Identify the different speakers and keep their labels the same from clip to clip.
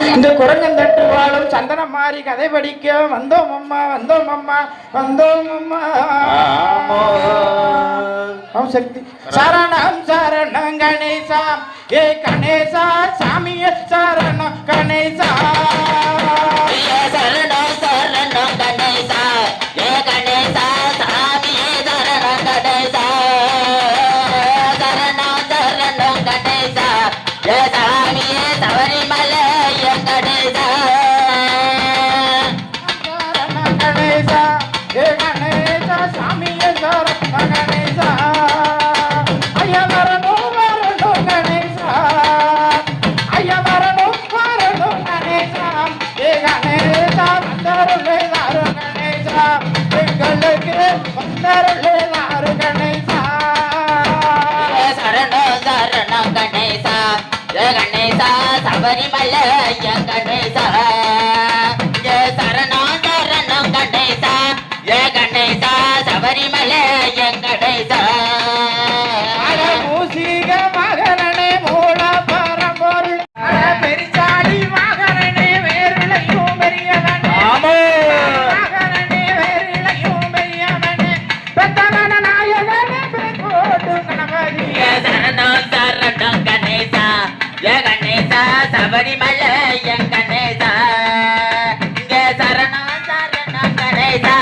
Speaker 1: இந்த குரங்கந்தட்டு வாழும் சந்தனம் மாறி கதை படிக்க வந்தோம் அம்மா வந்தோம் அம்மா வந்தோம் அம்மா. சக்தி சரணம் சரணம் கணேசா ஏ கணேசா சாமிய சரணம் கணேசா
Speaker 2: சரணம் சரணம் கணேசா ஏ கணேசா சாமியே சரணம் கணேசா சரணம் சரணம் கணேசா ஏ சாமியே சபரிமலை கணேசா
Speaker 1: சரணம் கணேசா ஏ கணேசா சாமிய சரணம் கணேசா ஐயா வரணும் வரணும் கணேசா ஐயா வரணும் வரணும் கணேசா ஏ கணேசா வந்தருளே தாரு கணேசா எங்களுக்கு வந்தருளே தாரு கணேசா
Speaker 2: சரணம் சரணம் கணேசா ஏ கணேசா சபரிமலை கணேசா சரணம் சரணம் கணேசா ஏ கணேசா சபரிமலை கணேசா
Speaker 1: மூசிக மகனே மூல பரம்பொருள் பெரிசாடி மகனே வேறிலையும் பெரியவனே மகனே வேறிலையும் பெரியவனே பெத்தவன நாயகனே பெருங்கோடு கணபதியே
Speaker 2: சரணம் சரணம் கணேசா ஏ கணேசா சபரிமலை கணேசா சரணம் சரணம் கணேசா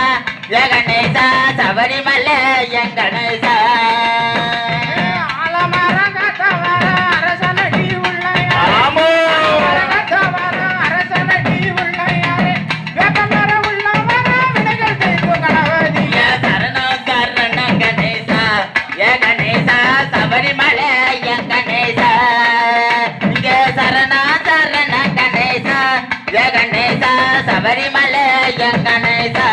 Speaker 2: ஏ கணேசா சபரிமலை கணேசா சபரிமலை கணேசா இங்க சரணா சரண கணேசா ஜெகணேசா சபரிமலை கணேசா